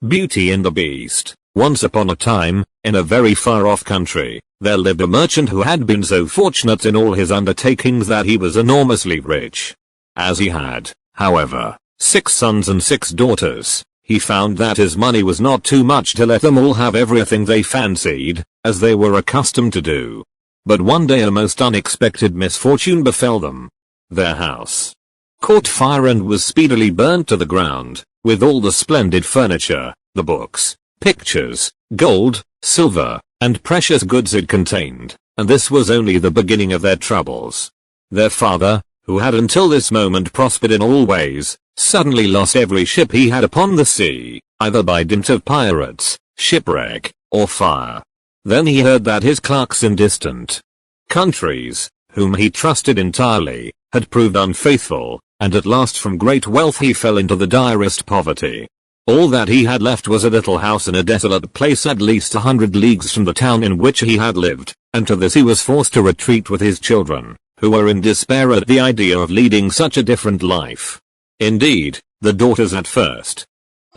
Beauty and the Beast. Once upon a time, in a very far off country, there lived a merchant who had been so fortunate in all his undertakings that he was enormously rich. As he had, however, 6 sons and 6 daughters, he found that his money was not too much to let them all have everything they fancied, as they were accustomed to do. But one day a most unexpected misfortune befell them. Their house caught fire and was speedily burnt to the ground, with all the splendid furniture, the books, pictures, gold, silver, and precious goods it contained, and this was only the beginning of their troubles. Their father, who had until this moment prospered in all ways, suddenly lost every ship he had upon the sea, either by dint of pirates, shipwreck, or fire. Then he heard that his clerks in distant countries, whom he trusted entirely, had proved unfaithful, and at last from great wealth he fell into the direst poverty. All that he had left was a little house in a desolate place at least 100 leagues from the town in which he had lived, and to this he was forced to retreat with his children, who were in despair at the idea of leading such a different life. Indeed, the daughters at first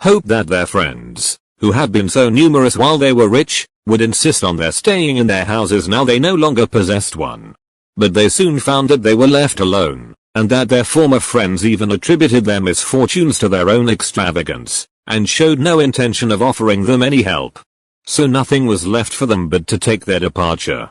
hoped that their friends, who had been so numerous while they were rich, would insist on their staying in their houses now they no longer possessed one. But they soon found that they were left alone, and that their former friends even attributed their misfortunes to their own extravagance, and showed no intention of offering them any help. So nothing was left for them but to take their departure.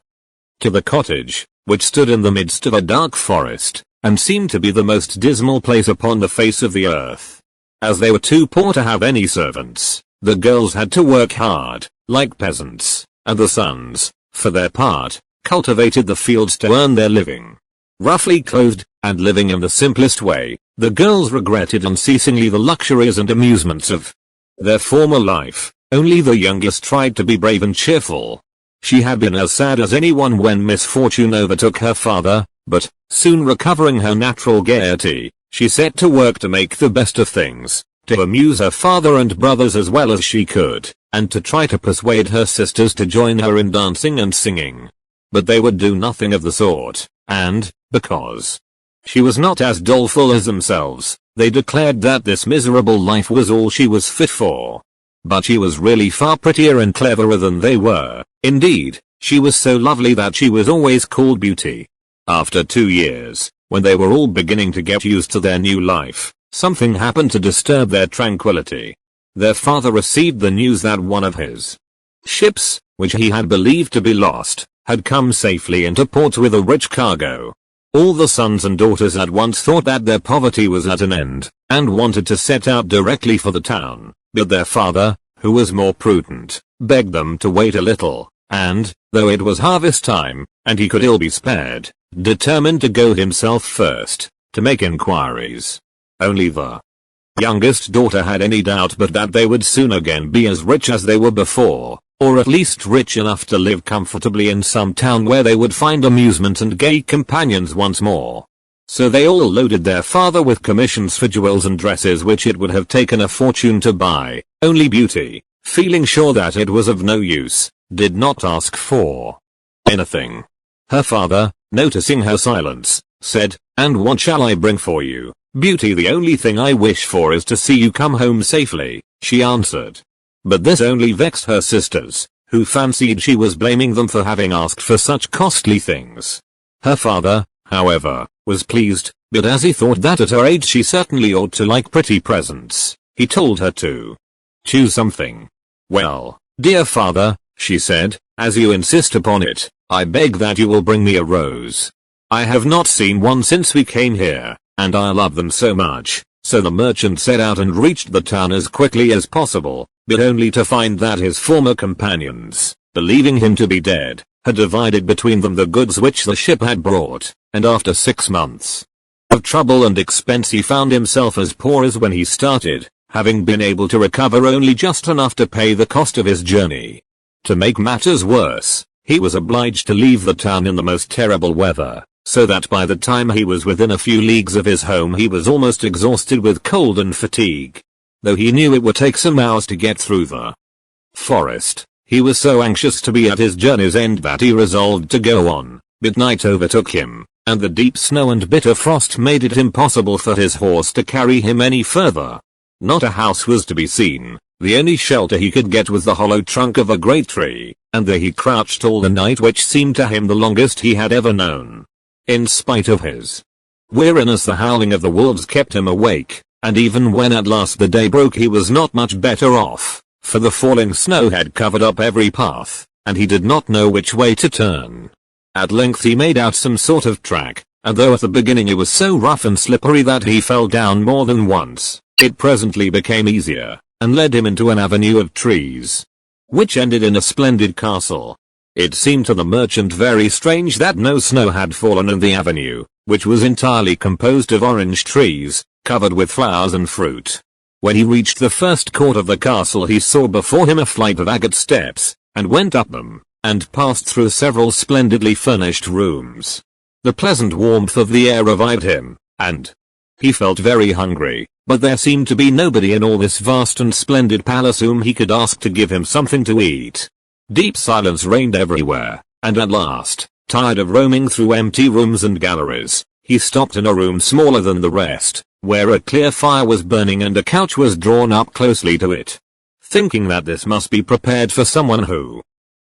To the cottage, which stood in the midst of a dark forest, and seemed to be the most dismal place upon the face of the earth. As they were too poor to have any servants, the girls had to work hard, like peasants, and the sons, for their part, cultivated the fields to earn their living. Roughly clothed, and living in the simplest way, the girls regretted unceasingly the luxuries and amusements of their former life. Only the youngest tried to be brave and cheerful. She had been as sad as anyone when misfortune overtook her father, but, soon recovering her natural gaiety, she set to work to make the best of things, to amuse her father and brothers as well as she could, and to try to persuade her sisters to join her in dancing and singing. But they would do nothing of the sort, and, because she was not as doleful as themselves, they declared that this miserable life was all she was fit for. But she was really far prettier and cleverer than they were. Indeed, she was so lovely that she was always called Beauty. After 2 years, when they were all beginning to get used to their new life, something happened to disturb their tranquility. Their father received the news that one of his ships, which he had believed to be lost, had come safely into port with a rich cargo. All the sons and daughters at once thought that their poverty was at an end, and wanted to set out directly for the town, but their father, who was more prudent, begged them to wait a little, and, though it was harvest time, and he could ill be spared, determined to go himself first, to make inquiries. Only the youngest daughter had any doubt but that they would soon again be as rich as they were before, or at least rich enough to live comfortably in some town where they would find amusement and gay companions once more. So they all loaded their father with commissions for jewels and dresses which it would have taken a fortune to buy. Only Beauty, feeling sure that it was of no use, did not ask for anything. Her father, noticing her silence, said, "And what shall I bring for you, Beauty? The only thing I wish for is to see you come home safely," she answered. But this only vexed her sisters, who fancied she was blaming them for having asked for such costly things. Her father, however, was pleased, but as he thought that at her age she certainly ought to like pretty presents, he told her to choose something. "Well, dear father," she said, "as you insist upon it, I beg that you will bring me a rose. I have not seen one since we came here, and I love them so much." So the merchant set out and reached the town as quickly as possible, but only to find that his former companions, believing him to be dead, had divided between them the goods which the ship had brought, and after 6 months of trouble and expense he found himself as poor as when he started, having been able to recover only just enough to pay the cost of his journey. To make matters worse, he was obliged to leave the town in the most terrible weather, so that by the time he was within a few leagues of his home he was almost exhausted with cold and fatigue. Though he knew it would take some hours to get through the forest, he was so anxious to be at his journey's end that he resolved to go on, but night overtook him, and the deep snow and bitter frost made it impossible for his horse to carry him any further. Not a house was to be seen, The only shelter he could get was the hollow trunk of a great tree, and there he crouched all the night, which seemed to him the longest he had ever known. In spite of his weariness, the howling of the wolves kept him awake, and even when at last the day broke he was not much better off, for the falling snow had covered up every path, and he did not know which way to turn. At length he made out some sort of track, and though at the beginning it was so rough and slippery that he fell down more than once, it presently became easier, and led him into an avenue of trees, which ended in a splendid castle. It seemed to the merchant very strange that no snow had fallen in the avenue, which was entirely composed of orange trees, covered with flowers and fruit. When he reached the first court of the castle he saw before him a flight of agate steps, and went up them, and passed through several splendidly furnished rooms. The pleasant warmth of the air revived him, and he felt very hungry, but there seemed to be nobody in all this vast and splendid palace whom he could ask to give him something to eat. Deep silence reigned everywhere, and at last, tired of roaming through empty rooms and galleries, he stopped in a room smaller than the rest, where a clear fire was burning and a couch was drawn up closely to it. Thinking that this must be prepared for someone who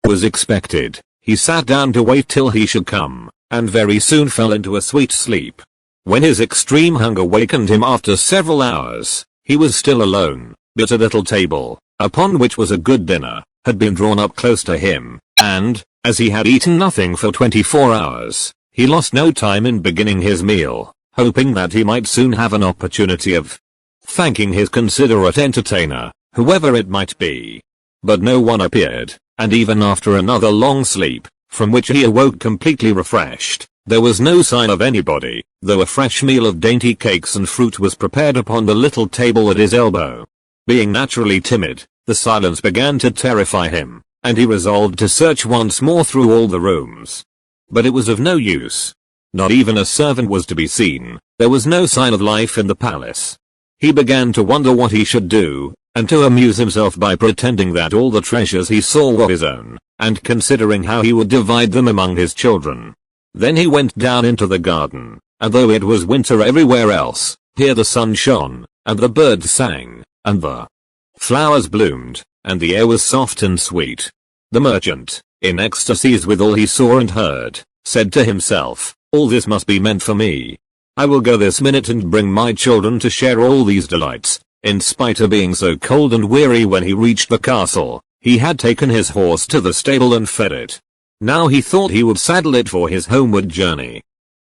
was expected, he sat down to wait till he should come, and very soon fell into a sweet sleep. When his extreme hunger wakened him after several hours, he was still alone, but a little table, upon which was a good dinner, had been drawn up close to him, and, as he had eaten nothing for 24 hours, he lost no time in beginning his meal, hoping that he might soon have an opportunity of thanking his considerate entertainer, whoever it might be. But no one appeared, and even after another long sleep, from which he awoke completely refreshed, there was no sign of anybody, though a fresh meal of dainty cakes and fruit was prepared upon the little table at his elbow. Being naturally timid, the silence began to terrify him, and he resolved to search once more through all the rooms. But it was of no use. Not even a servant was to be seen, there was no sign of life in the palace. He began to wonder what he should do, and to amuse himself by pretending that all the treasures he saw were his own, and considering how he would divide them among his children. Then he went down into the garden, and though it was winter everywhere else, here the sun shone, and the birds sang, and the flowers bloomed, and the air was soft and sweet. The merchant, in ecstasies with all he saw and heard, said to himself, "All this must be meant for me. I will go this minute and bring my children to share all these delights." In spite of being so cold and weary when he reached the castle, he had taken his horse to the stable and fed it. Now he thought he would saddle it for his homeward journey.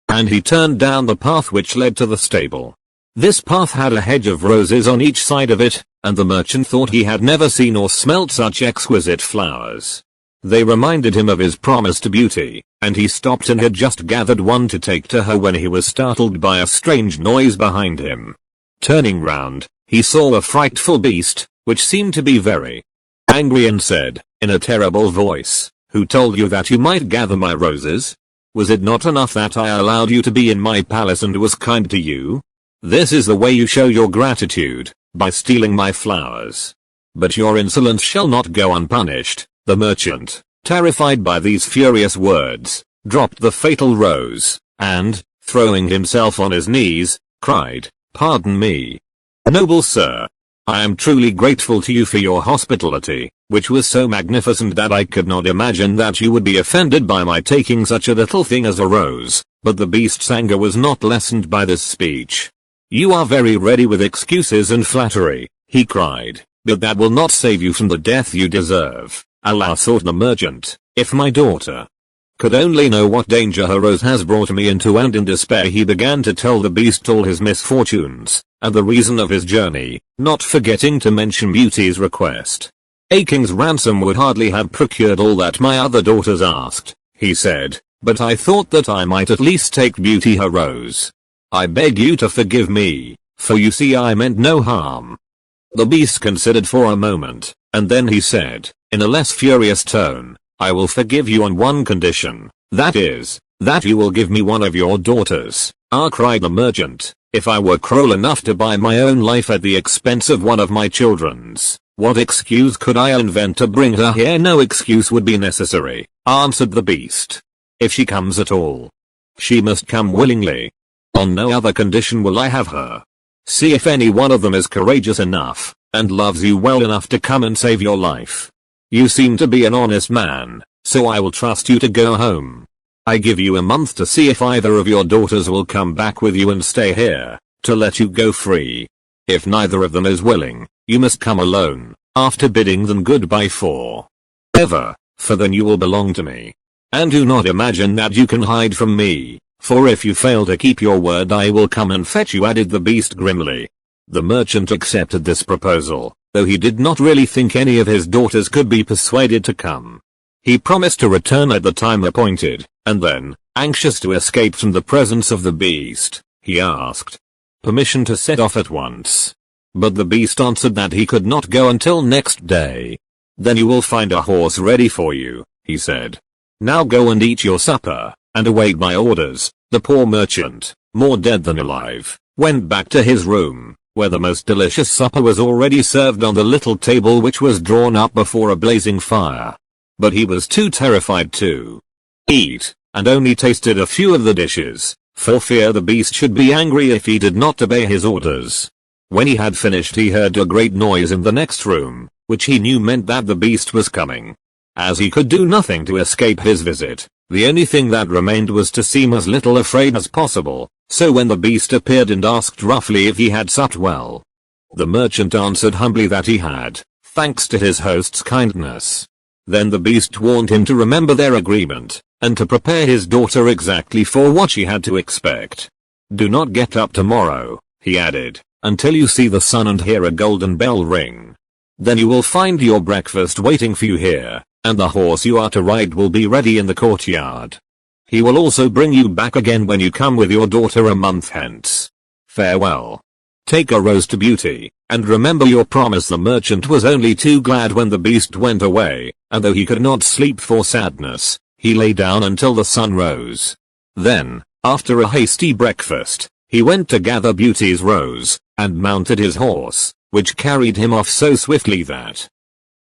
And he turned down the path which led to the stable. This path had a hedge of roses on each side of it, and the merchant thought he had never seen or smelt such exquisite flowers. They reminded him of his promise to Beauty, and he stopped and had just gathered one to take to her when he was startled by a strange noise behind him. Turning round, he saw a frightful beast, which seemed to be very angry, and said, in a terrible voice, "Who told you that you might gather my roses? Was it not enough that I allowed you to be in my palace and was kind to you? This is the way you show your gratitude, by stealing my flowers. But your insolence shall not go unpunished." The merchant, terrified by these furious words, dropped the fatal rose, and, throwing himself on his knees, cried, "Pardon me, noble sir. I am truly grateful to you for your hospitality, which was so magnificent that I could not imagine that you would be offended by my taking such a little thing as a rose." But the beast's anger was not lessened by this speech. "You are very ready with excuses and flattery," he cried, "but that will not save you from the death you deserve." "Alas," thought the merchant, "if my daughter could only know what danger her rose has brought me into." And in despair he began to tell the beast all his misfortunes, and the reason of his journey, not forgetting to mention Beauty's request. "A king's ransom would hardly have procured all that my other daughters asked," he said, "but I thought that I might at least take Beauty her rose. I beg you to forgive me, for you see I meant no harm." The beast considered for a moment, and then he said, in a less furious tone, "I will forgive you on one condition, that is, that you will give me one of your daughters." "Ah," cried the merchant, "if I were cruel enough to buy my own life at the expense of one of my children's, what excuse could I invent to bring her here?" "No excuse would be necessary," answered the beast. "If she comes at all, she must come willingly. On no other condition will I have her. See if any one of them is courageous enough, and loves you well enough to come and save your life. You seem to be an honest man, so I will trust you to go home. I give you a month to see if either of your daughters will come back with you and stay here, to let you go free. If neither of them is willing, you must come alone, after bidding them goodbye forever, for then you will belong to me. And do not imagine that you can hide from me, for if you fail to keep your word I will come and fetch you, added the beast grimly. The merchant accepted this proposal, though he did not really think any of his daughters could be persuaded to come. He promised to return at the time appointed, and then, anxious to escape from the presence of the beast, he asked permission to set off at once. But the beast answered that he could not go until next day. Then you will find a horse ready for you, he said. Now go and eat your supper, and await my orders. The poor merchant, more dead than alive, went back to his room, where the most delicious supper was already served on the little table which was drawn up before a blazing fire. But he was too terrified to eat, and only tasted a few of the dishes, for fear the beast should be angry if he did not obey his orders. When he had finished he heard a great noise in the next room, which he knew meant that the beast was coming. As he could do nothing to escape his visit, the only thing that remained was to seem as little afraid as possible, so when the beast appeared and asked roughly if he had supped well, the merchant answered humbly that he had, thanks to his host's kindness. Then the beast warned him to remember their agreement, and to prepare his daughter exactly for what she had to expect. Do not get up tomorrow, he added, until you see the sun and hear a golden bell ring. Then you will find your breakfast waiting for you here, and the horse you are to ride will be ready in the courtyard. He will also bring you back again when you come with your daughter a month hence. Farewell. Take a rose to Beauty, and remember your promise. The merchant was only too glad when the beast went away, and though he could not sleep for sadness, he lay down until the sun rose. Then, after a hasty breakfast, he went to gather Beauty's rose, and mounted his horse, which carried him off so swiftly that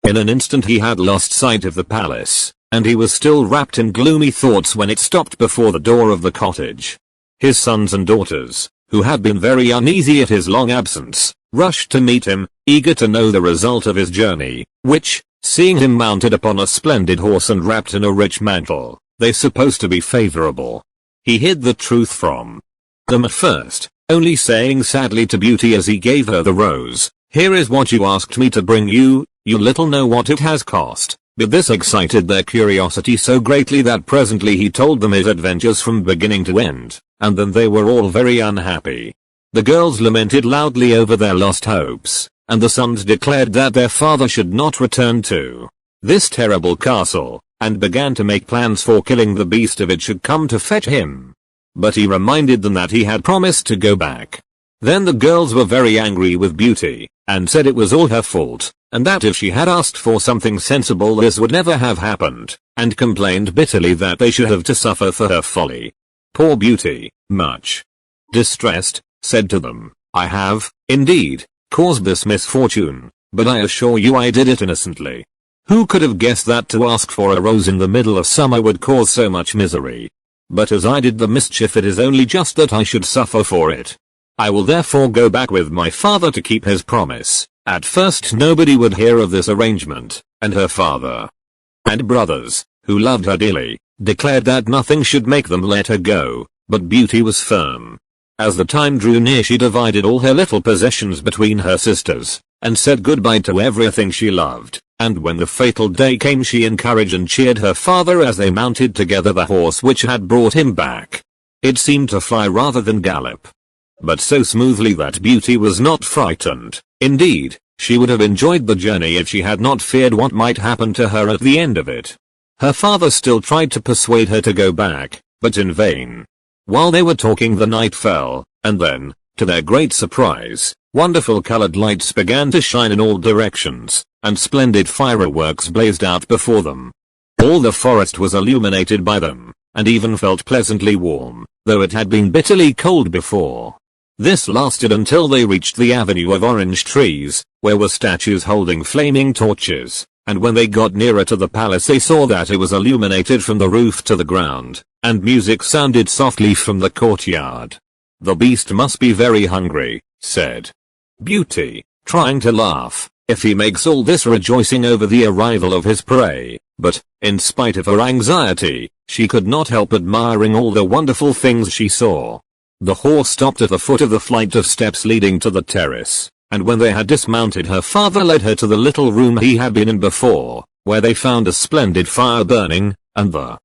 in an instant he had lost sight of the palace, and he was still wrapped in gloomy thoughts when it stopped before the door of the cottage. His sons and daughters, who had been very uneasy at his long absence, rushed to meet him, eager to know the result of his journey, which, seeing him mounted upon a splendid horse and wrapped in a rich mantle, they supposed to be favorable. He hid the truth from them at first, only saying sadly to Beauty as he gave her the rose, "Here is what you asked me to bring you, you little know what it has cost." But this excited their curiosity so greatly that presently he told them his adventures from beginning to end, and then they were all very unhappy. The girls lamented loudly over their lost hopes, and the sons declared that their father should not return to this terrible castle, and began to make plans for killing the beast if it should come to fetch him. But he reminded them that he had promised to go back. Then the girls were very angry with Beauty, and said it was all her fault, and that if she had asked for something sensible this would never have happened, and complained bitterly that they should have to suffer for her folly. Poor Beauty, much distressed, said to them, "I have, indeed, caused this misfortune, but I assure you I did it innocently. Who could have guessed that to ask for a rose in the middle of summer would cause so much misery? But as I did the mischief it is only just that I should suffer for it. I will therefore go back with my father to keep his promise." At first nobody would hear of this arrangement, and her father and brothers, who loved her dearly, declared that nothing should make them let her go, but Beauty was firm. As the time drew near she divided all her little possessions between her sisters, and said goodbye to everything she loved, and when the fatal day came she encouraged and cheered her father as they mounted together the horse which had brought him back. It seemed to fly rather than gallop, but so smoothly that Beauty was not frightened. Indeed, she would have enjoyed the journey if she had not feared what might happen to her at the end of it. Her father still tried to persuade her to go back, but in vain. While they were talking the night fell, and then, to their great surprise, wonderful colored lights began to shine in all directions, and splendid fireworks blazed out before them. All the forest was illuminated by them, and even felt pleasantly warm, though it had been bitterly cold before. This lasted until they reached the avenue of orange trees, where were statues holding flaming torches, and when they got nearer to the palace they saw that it was illuminated from the roof to the ground, and music sounded softly from the courtyard. "The beast must be very hungry," said Beauty, trying to laugh, if he makes all this rejoicing over the arrival of his prey, but, in spite of her anxiety, she could not help admiring all the wonderful things she saw. The horse stopped at the foot of the flight of steps leading to the terrace, and when they had dismounted her father led her to the little room he had been in before, where they found a splendid fire burning, and the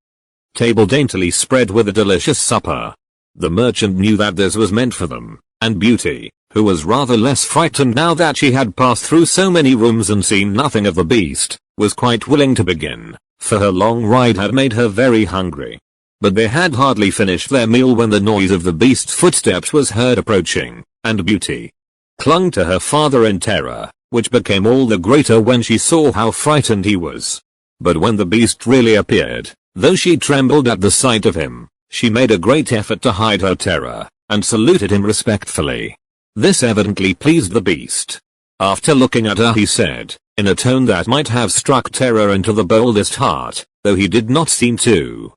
table daintily spread with a delicious supper. The merchant knew that this was meant for them, and Beauty, who was rather less frightened now that she had passed through so many rooms and seen nothing of the beast, was quite willing to begin, for her long ride had made her very hungry. But they had hardly finished their meal when the noise of the beast's footsteps was heard approaching, and Beauty clung to her father in terror, which became all the greater when she saw how frightened he was. But when the beast really appeared, though she trembled at the sight of him, she made a great effort to hide her terror, and saluted him respectfully. This evidently pleased the beast. After looking at her he said, in a tone that might have struck terror into the boldest heart, though he did not seem to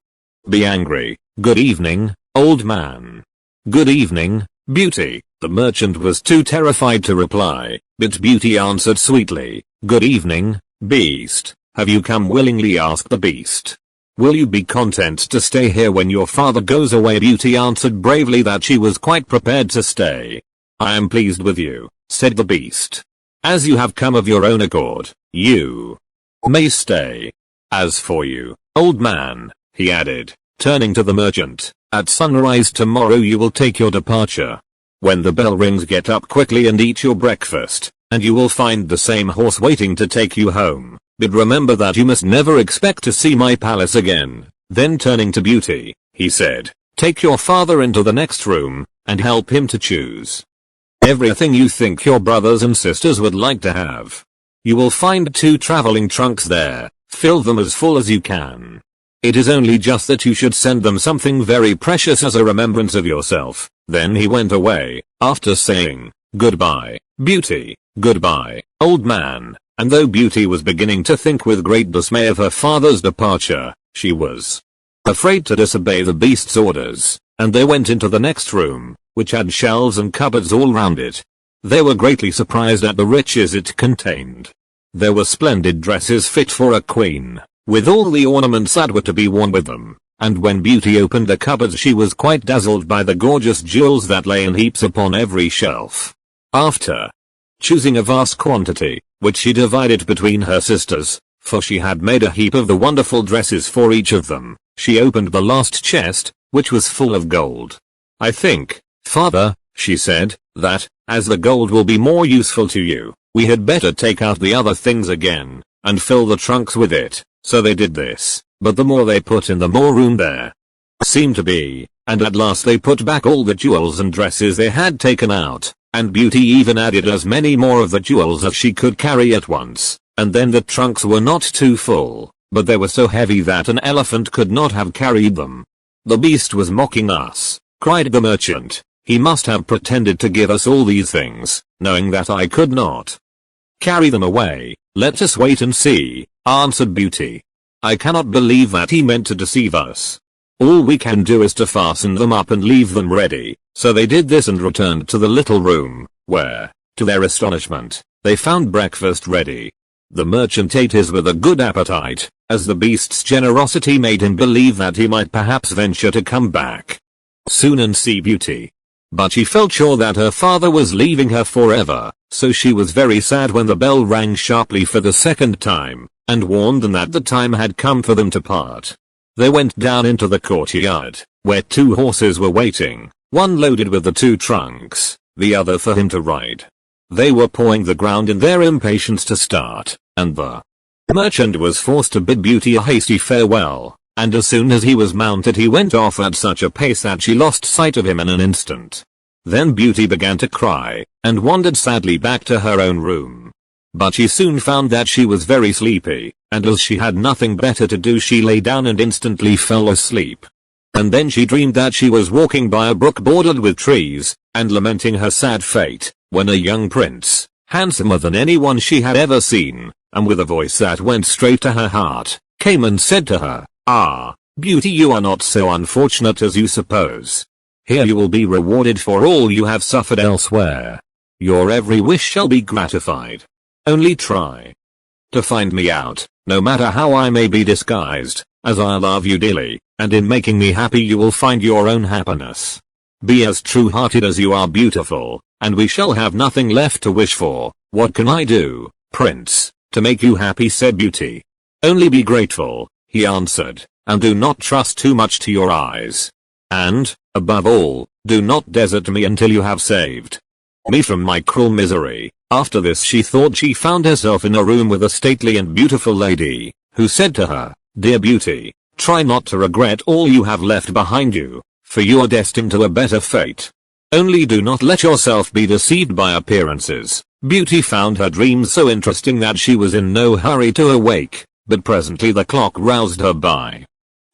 be angry, "Good evening, old man." "Good evening, Beauty." The merchant was too terrified to reply, but Beauty answered sweetly, "Good evening, beast. Have you come willingly?" asked the beast. "Will you be content to stay here when your father goes away?" Beauty answered bravely that she was quite prepared to stay. "I am pleased with you," said the beast. "As you have come of your own accord, you may stay. As for you, old man," he added, turning to the merchant, "at sunrise tomorrow you will take your departure. When the bell rings, get up quickly and eat your breakfast, and you will find the same horse waiting to take you home. But remember that you must never expect to see my palace again." Then turning to Beauty, he said, "Take your father into the next room, and help him to choose everything you think your brothers and sisters would like to have. You will find 2 traveling trunks there, fill them as full as you can. It is only just that you should send them something very precious as a remembrance of yourself." Then he went away, after saying, "Goodbye, Beauty, goodbye, old man." And though Beauty was beginning to think with great dismay of her father's departure, she was afraid to disobey the beast's orders, and they went into the next room, which had shelves and cupboards all round it. They were greatly surprised at the riches it contained. There were splendid dresses fit for a queen, with all the ornaments that were to be worn with them, and when Beauty opened the cupboards she was quite dazzled by the gorgeous jewels that lay in heaps upon every shelf. After choosing a vast quantity, which she divided between her sisters, for she had made a heap of the wonderful dresses for each of them, she opened the last chest, which was full of gold. "I think, father," she said, "that, as the gold will be more useful to you, we had better take out the other things again, and fill the trunks with it." So they did this, but the more they put in the more room there seemed to be, and at last they put back all the jewels and dresses they had taken out, and Beauty even added as many more of the jewels as she could carry at once, and then the trunks were not too full, but they were so heavy that an elephant could not have carried them. "The beast was mocking us," cried the merchant. "He must have pretended to give us all these things, knowing that I could not carry them away." "Let us wait and see," answered Beauty. "I cannot believe that he meant to deceive us. All we can do is to fasten them up and leave them ready." So they did this and returned to the little room, where, to their astonishment, they found breakfast ready. The merchant ate his with a good appetite, as the beast's generosity made him believe that he might perhaps venture to come back soon and see Beauty. But she felt sure that her father was leaving her forever, so she was very sad when the bell rang sharply for the second time, and warned them that the time had come for them to part. They went down into the courtyard, where 2 horses were waiting, one loaded with the 2 trunks, the other for him to ride. They were pawing the ground in their impatience to start, and the merchant was forced to bid Beauty a hasty farewell, and as soon as he was mounted he went off at such a pace that she lost sight of him in an instant. Then Beauty began to cry, and wandered sadly back to her own room. But she soon found that she was very sleepy, and as she had nothing better to do she lay down and instantly fell asleep. And then she dreamed that she was walking by a brook bordered with trees, and lamenting her sad fate, when a young prince, handsomer than anyone she had ever seen, and with a voice that went straight to her heart, came and said to her, "Ah, Beauty, you are not so unfortunate as you suppose. Here you will be rewarded for all you have suffered elsewhere." Your every wish shall be gratified. Only try to find me out, no matter how I may be disguised, as I love you dearly, and in making me happy you will find your own happiness. Be as true-hearted as you are beautiful, and we shall have nothing left to wish for. What can I do, Prince, to make you happy, said Beauty. Only be grateful, he answered, and do not trust too much to your eyes. And, above all, do not desert me until you have saved me from my cruel misery. After this she thought she found herself in a room with a stately and beautiful lady, who said to her, Dear Beauty, try not to regret all you have left behind you, for you are destined to a better fate. Only do not let yourself be deceived by appearances. Beauty found her dreams so interesting that she was in no hurry to awake, but presently the clock roused her by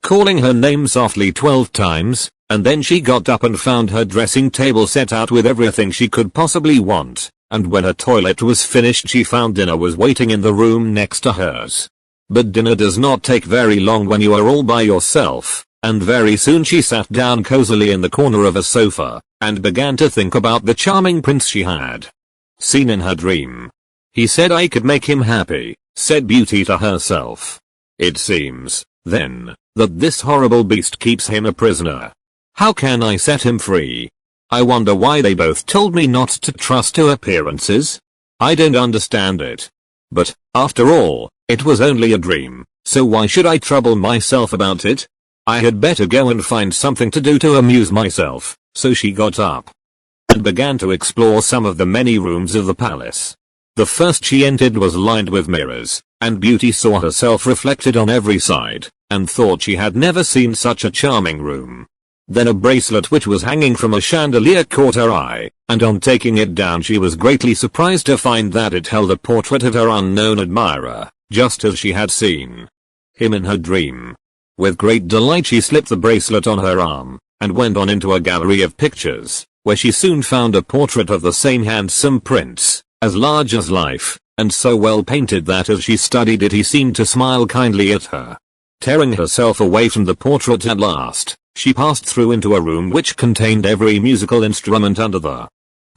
calling her name softly 12 times, and then she got up and found her dressing table set out with everything she could possibly want, and when her toilet was finished she found dinner was waiting in the room next to hers. But dinner does not take very long when you are all by yourself, and very soon she sat down cozily in the corner of a sofa, and began to think about the charming prince she had seen in her dream. He said I could make him happy, said Beauty to herself. It seems, then, that this horrible beast keeps him a prisoner. How can I set him free? I wonder why they both told me not to trust to appearances. I don't understand it. But, after all, it was only a dream, so why should I trouble myself about it? I had better go and find something to do to amuse myself. So she got up and began to explore some of the many rooms of the palace. The first she entered was lined with mirrors, and Beauty saw herself reflected on every side, and thought she had never seen such a charming room. Then a bracelet which was hanging from a chandelier caught her eye, and on taking it down she was greatly surprised to find that it held a portrait of her unknown admirer, just as she had seen him in her dream. With great delight she slipped the bracelet on her arm, and went on into a gallery of pictures, where she soon found a portrait of the same handsome prince, as large as life, and so well painted that as she studied it he seemed to smile kindly at her. Tearing herself away from the portrait at last, she passed through into a room which contained every musical instrument under the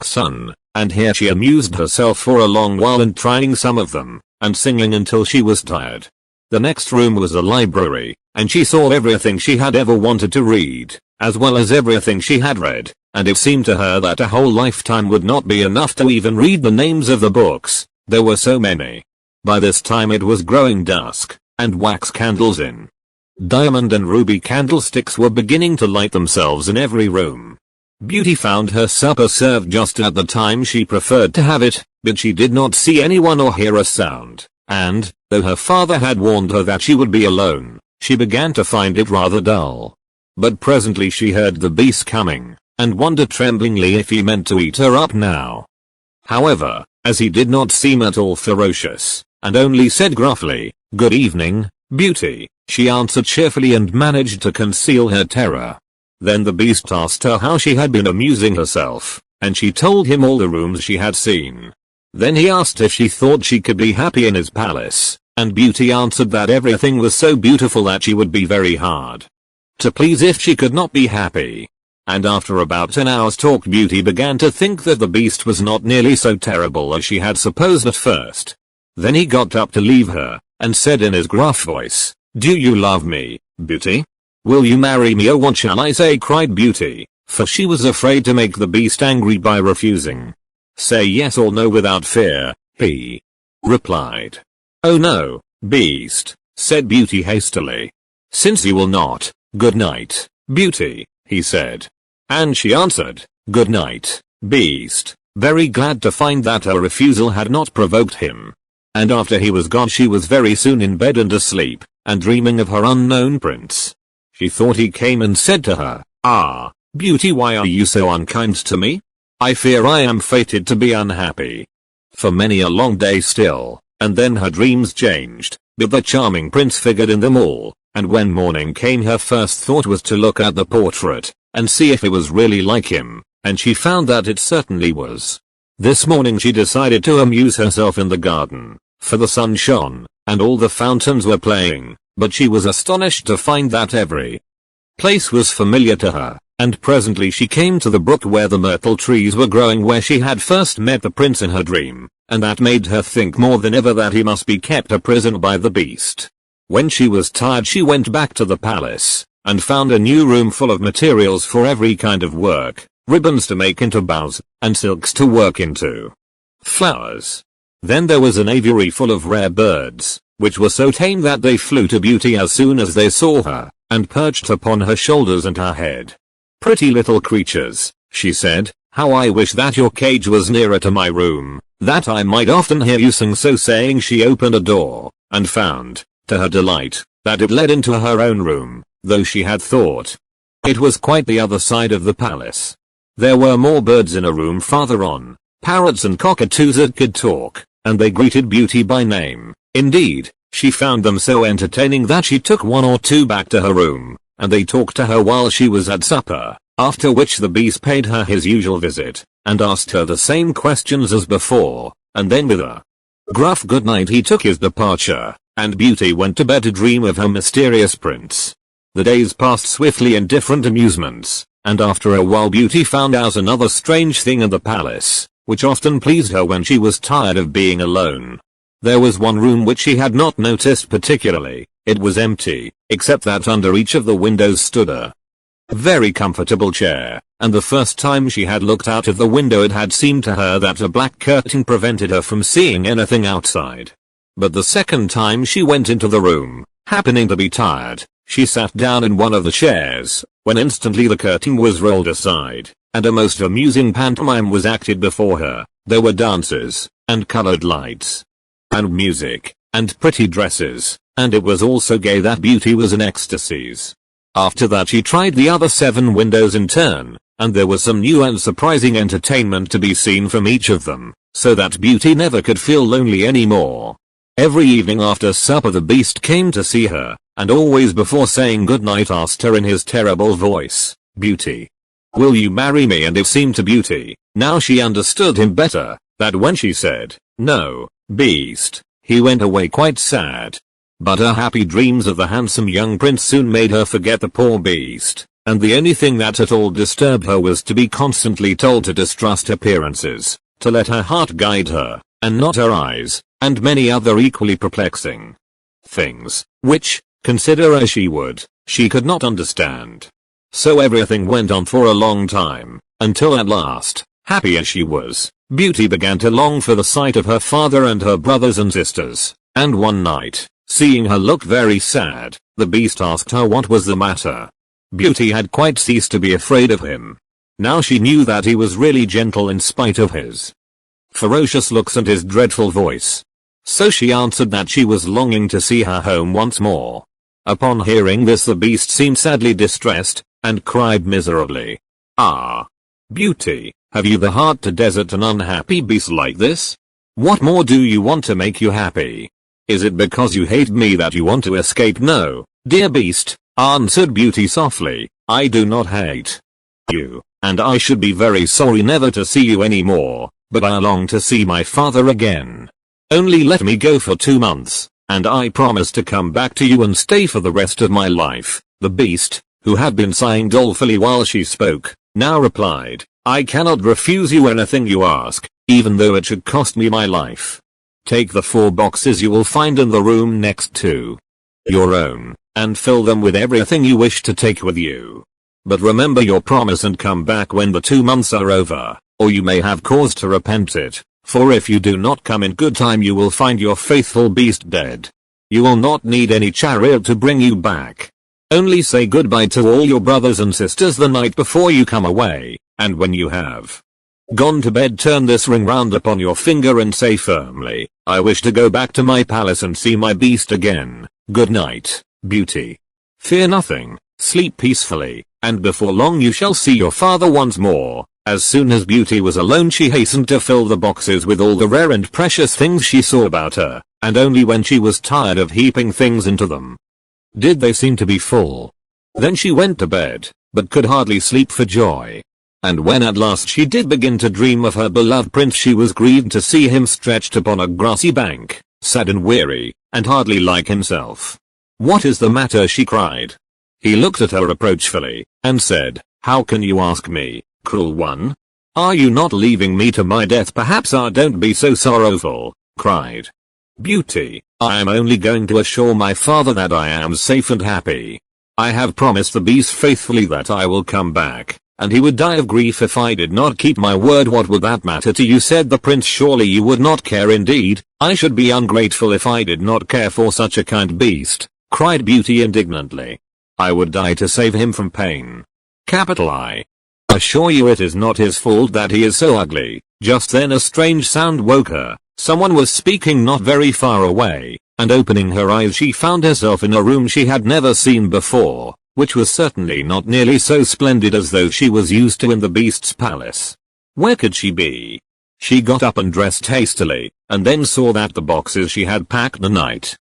sun, and here she amused herself for a long while in trying some of them, and singing until she was tired. The next room was a library, and she saw everything she had ever wanted to read, as well as everything she had read, and it seemed to her that a whole lifetime would not be enough to even read the names of the books, there were so many. By this time it was growing dusk, and wax candles in diamond and ruby candlesticks were beginning to light themselves in every room. Beauty found her supper served just at the time she preferred to have it, but she did not see anyone or hear a sound, and, though her father had warned her that she would be alone, she began to find it rather dull. But presently she heard the beast coming, and wondered tremblingly if he meant to eat her up now. However, as he did not seem at all ferocious, and only said gruffly, "Good evening, Beauty," she answered cheerfully and managed to conceal her terror. Then the beast asked her how she had been amusing herself, and she told him all the rooms she had seen. Then he asked if she thought she could be happy in his palace, and Beauty answered that everything was so beautiful that she would be very hard to please if she could not be happy. And after about an hour's talk Beauty began to think that the beast was not nearly so terrible as she had supposed at first. Then he got up to leave her, and said in his gruff voice, "Do you love me, Beauty? Will you marry me or what shall I say?" cried Beauty, for she was afraid to make the beast angry by refusing. "Say yes or no without fear," he replied. "Oh no, beast," said Beauty hastily. "Since you will not, good night, Beauty," he said. And she answered, "Good night, beast," very glad to find that her refusal had not provoked him. And after he was gone she was very soon in bed and asleep, and dreaming of her unknown prince. She thought he came and said to her, "Ah, Beauty, why are you so unkind to me? I fear I am fated to be unhappy for many a long day still." And then her dreams changed, but the charming prince figured in them all, and when morning came her first thought was to look at the portrait, and see if it was really like him, and she found that it certainly was. This morning she decided to amuse herself in the garden, for the sun shone, and all the fountains were playing, but she was astonished to find that every place was familiar to her, and presently she came to the brook where the myrtle trees were growing, where she had first met the prince in her dream, and that made her think more than ever that he must be kept a prisoner by the beast. When she was tired she went back to the palace, and found a new room full of materials for every kind of work, ribbons to make into bows, and silks to work into flowers. Then there was an aviary full of rare birds, which were so tame that they flew to Beauty as soon as they saw her, and perched upon her shoulders and her head. "Pretty little creatures," she said, "how I wish that your cage was nearer to my room, that I might often hear you sing." So saying she opened a door, and found, to her delight, that it led into her own room, though she had thought it was quite the other side of the palace. There were more birds in a room farther on, parrots and cockatoos that could talk, and they greeted Beauty by name. Indeed, she found them so entertaining that she took one or two back to her room, and they talked to her while she was at supper, after which the beast paid her his usual visit, and asked her the same questions as before, and then with a gruff good night he took his departure, and Beauty went to bed to dream of her mysterious prince. The days passed swiftly in different amusements, and after a while Beauty found out another strange thing in the palace, which often pleased her when she was tired of being alone. There was one room which she had not noticed particularly. It was empty, except that under each of the windows stood a very comfortable chair, and the first time she had looked out of the window it had seemed to her that a black curtain prevented her from seeing anything outside. But the second time she went into the room, happening to be tired, she sat down in one of the chairs, when instantly the curtain was rolled aside, and a most amusing pantomime was acted before her. There were dances, and colored lights, and music, and pretty dresses, and it was all so gay that Beauty was in ecstasies. After that she tried the other 7 windows in turn, and there was some new and surprising entertainment to be seen from each of them, so that Beauty never could feel lonely anymore. Every evening after supper the beast came to see her, and always before saying goodnight asked her in his terrible voice, "Beauty, will you marry me?" And it seemed to Beauty, now she understood him better, that when she said, "No, beast," he went away quite sad. But her happy dreams of the handsome young prince soon made her forget the poor beast, and the only thing that at all disturbed her was to be constantly told to distrust appearances, to let her heart guide her, and not her eyes, and many other equally perplexing things, which, consider as she would, she could not understand. So everything went on for a long time, until at last, happy as she was, Beauty began to long for the sight of her father and her brothers and sisters, and one night, seeing her look very sad, the beast asked her what was the matter. Beauty had quite ceased to be afraid of him. Now she knew that he was really gentle in spite of his ferocious looks and his dreadful voice. So she answered that she was longing to see her home once more. Upon hearing this the beast seemed sadly distressed, and cried miserably, "Ah, Beauty, have you the heart to desert an unhappy beast like this? What more do you want to make you happy? Is it because you hate me that you want to escape?" "No, dear beast," answered Beauty softly, "I do not hate you, and I should be very sorry never to see you anymore, but I long to see my father again. Only let me go for 2 months, and I promise to come back to you and stay for the rest of my life." The beast, who had been sighing dolefully while she spoke, now replied, "I cannot refuse you anything you ask, even though it should cost me my life. Take the 4 boxes you will find in the room next to your own, and fill them with everything you wish to take with you. But remember your promise and come back when the 2 months are over, or you may have cause to repent it, for if you do not come in good time you will find your faithful beast dead. You will not need any chariot to bring you back. Only say goodbye to all your brothers and sisters the night before you come away, and when you have gone to bed turn this ring round upon your finger and say firmly, 'I wish to go back to my palace and see my beast again. Good night, Beauty. Fear nothing, sleep peacefully, and before long you shall see your father once more.'" As soon as Beauty was alone she hastened to fill the boxes with all the rare and precious things she saw about her, and only when she was tired of heaping things into them did they seem to be full. Then she went to bed, but could hardly sleep for joy. And when at last she did begin to dream of her beloved prince she was grieved to see him stretched upon a grassy bank, sad and weary, and hardly like himself. "What is the matter?" she cried. He looked at her reproachfully, and said, How can you ask me, cruel one? Are you not leaving me to my death? Perhaps don't be so sorrowful, cried Beauty. I am only going to assure my father that I am safe and happy. I have promised the beast faithfully that I will come back, and he would die of grief if I did not keep my word. What would that matter to you? Said the prince. Surely you would not care. Indeed, I should be ungrateful if I did not care for such a kind beast, cried Beauty indignantly. I would die to save him from pain. Capital I assure you it is not his fault that he is so ugly. Just then a strange sound woke her. Someone was speaking not very far away, and opening her eyes she found herself in a room she had never seen before, which was certainly not nearly so splendid as those she was used to in the beast's palace. Where could she be? She got up and dressed hastily, and then saw that the boxes she had packed the night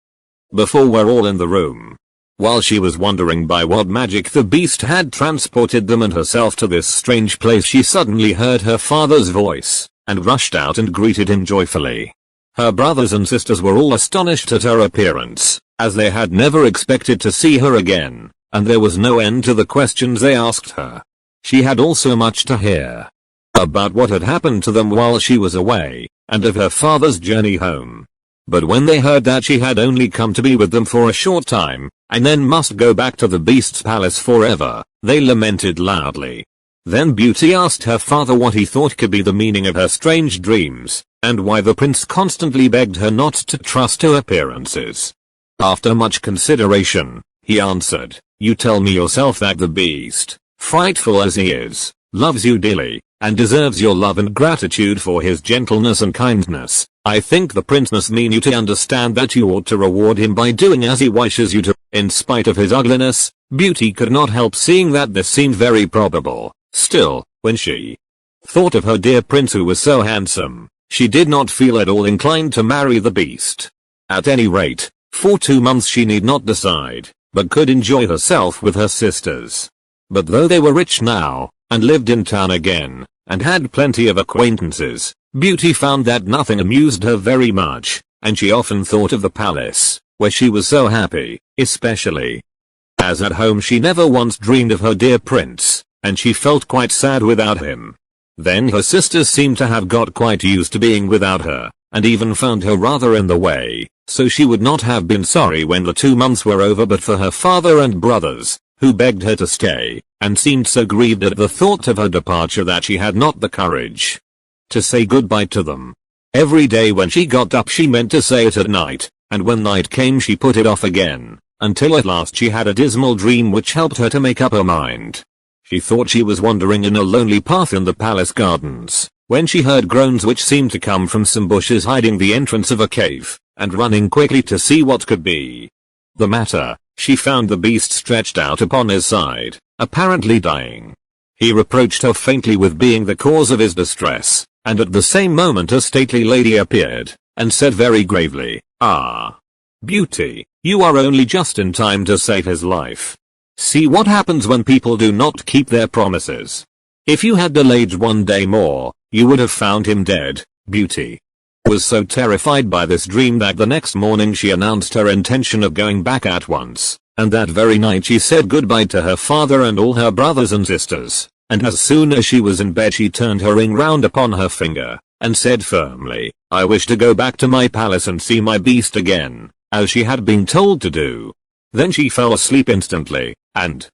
before were all in the room. While she was wondering by what magic the beast had transported them and herself to this strange place, she suddenly heard her father's voice, and rushed out and greeted him joyfully. Her brothers and sisters were all astonished at her appearance, as they had never expected to see her again, and there was no end to the questions they asked her. She had also much to hear about what had happened to them while she was away, and of her father's journey home. But when they heard that she had only come to be with them for a short time, and then must go back to the beast's palace forever, they lamented loudly. Then Beauty asked her father what he thought could be the meaning of her strange dreams, and why the prince constantly begged her not to trust to appearances. After much consideration, he answered, "You tell me yourself that the beast, frightful as he is, loves you dearly, and deserves your love and gratitude for his gentleness and kindness. I think the prince must mean you to understand that you ought to reward him by doing as he wishes you to." In spite of his ugliness, Beauty could not help seeing that this seemed very probable. Still, when she thought of her dear prince who was so handsome, she did not feel at all inclined to marry the beast. At any rate, for 2 months she need not decide, but could enjoy herself with her sisters. But though they were rich now, and lived in town again, and had plenty of acquaintances, Beauty found that nothing amused her very much, and she often thought of the palace, where she was so happy, especially as at home she never once dreamed of her dear prince, and she felt quite sad without him. Then her sisters seemed to have got quite used to being without her, and even found her rather in the way, so she would not have been sorry when the 2 months were over but for her father and brothers, who begged her to stay, and seemed so grieved at the thought of her departure that she had not the courage to say goodbye to them. Every day when she got up she meant to say it at night, and when night came she put it off again, until at last she had a dismal dream which helped her to make up her mind. She thought she was wandering in a lonely path in the palace gardens, when she heard groans which seemed to come from some bushes hiding the entrance of a cave, and running quickly to see what could be the matter, she found the beast stretched out upon his side, apparently dying. He reproached her faintly with being the cause of his distress, and at the same moment a stately lady appeared, and said very gravely, "Ah, Beauty, you are only just in time to save his life. See what happens when people do not keep their promises. If you had delayed 1 day more, you would have found him dead." Beauty was so terrified by this dream that the next morning she announced her intention of going back at once, and that very night she said goodbye to her father and all her brothers and sisters, and as soon as she was in bed she turned her ring round upon her finger, and said firmly, "I wish to go back to my palace and see my beast again," as she had been told to do. Then she fell asleep instantly, and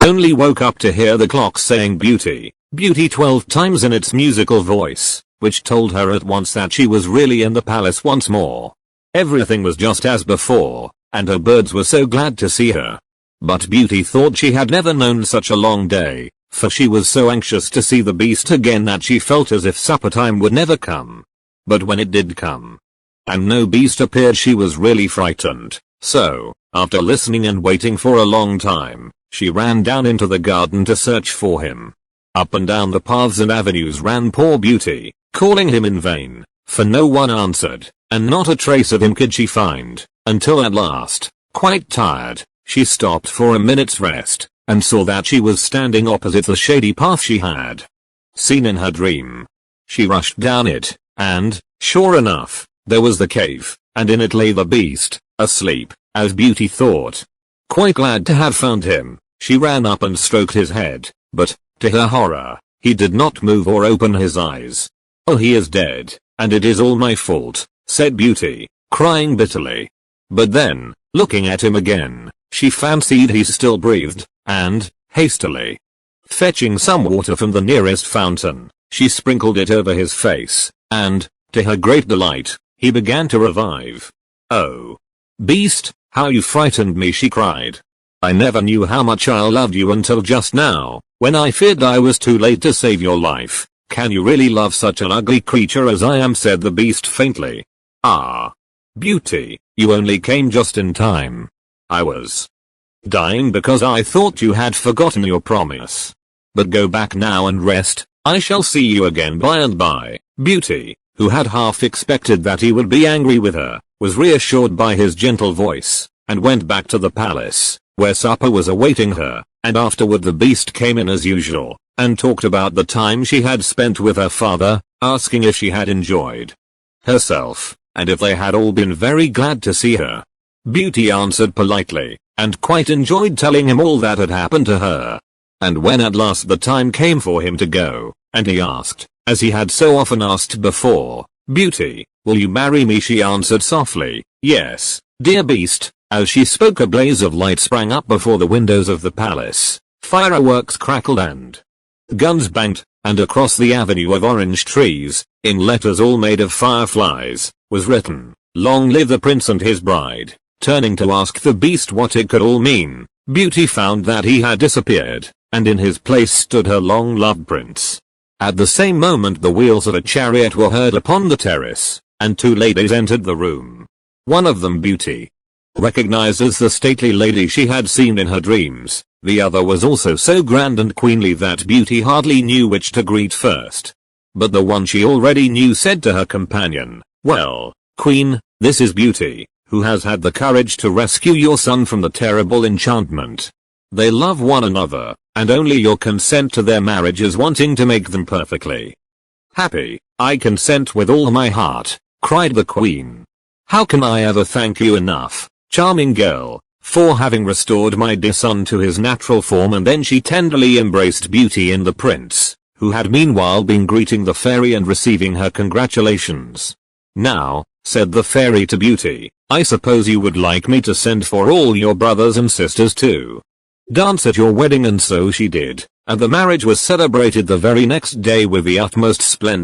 only woke up to hear the clock saying "Beauty, Beauty" 12 times in its musical voice, which told her at once that she was really in the palace once more. Everything was just as before, and her birds were so glad to see her. But Beauty thought she had never known such a long day, for she was so anxious to see the beast again that she felt as if supper time would never come. But when it did come, and no beast appeared, she was really frightened, so, after listening and waiting for a long time, she ran down into the garden to search for him. Up and down the paths and avenues ran poor Beauty, calling him in vain, for no one answered, and not a trace of him could she find, until at last, quite tired, she stopped for a minute's rest, and saw that she was standing opposite the shady path she had seen in her dream. She rushed down it, and, sure enough, there was the cave, and in it lay the beast, asleep, as Beauty thought. Quite glad to have found him, she ran up and stroked his head, but, To her horror, he did not move or open his eyes. "Oh, he is dead, and it is all my fault," said Beauty, crying bitterly. But then, looking at him again, she fancied he still breathed, and, hastily fetching some water from the nearest fountain, she sprinkled it over his face, and, to her great delight, he began to revive. "Oh, Beast, how you frightened me," she cried. "I never knew how much I loved you until just now, when I feared I was too late to save your life. Can you really love such an ugly creature as I am?" said the Beast faintly. "Ah, Beauty, you only came just in time. I was dying because I thought you had forgotten your promise. But go back now and rest, I shall see you again by and by." Beauty, who had half expected that he would be angry with her, was reassured by his gentle voice, and went back to the palace, where supper was awaiting her, and afterward the Beast came in as usual, and talked about the time she had spent with her father, asking if she had enjoyed herself, and if they had all been very glad to see her. Beauty answered politely, and quite enjoyed telling him all that had happened to her. And when at last the time came for him to go, and he asked, as he had so often asked before, "Beauty, will you marry me?" she answered softly, "Yes, dear Beast." As she spoke, a blaze of light sprang up before the windows of the palace, fireworks crackled and guns banged, and across the avenue of orange trees, in letters all made of fireflies, was written, "Long live the prince and his bride." Turning to ask the Beast what it could all mean, Beauty found that he had disappeared, and in his place stood her long-loved prince. At the same moment the wheels of a chariot were heard upon the terrace, and two ladies entered the room. One of them Beauty recognized as the stately lady she had seen in her dreams. The other was also so grand and queenly that Beauty hardly knew which to greet first. But the one she already knew said to her companion, "Well, Queen, this is Beauty, who has had the courage to rescue your son from the terrible enchantment. They love one another, and only your consent to their marriage is wanting to make them perfectly happy." "I consent with all my heart," cried the Queen. "How can I ever thank you enough, charming girl, for having restored my dear son to his natural form?" And then she tenderly embraced Beauty and the prince, who had meanwhile been greeting the fairy and receiving her congratulations. "Now," said the fairy to Beauty, "I suppose you would like me to send for all your brothers and sisters to dance at your wedding." And so she did, and the marriage was celebrated the very next day with the utmost splendor.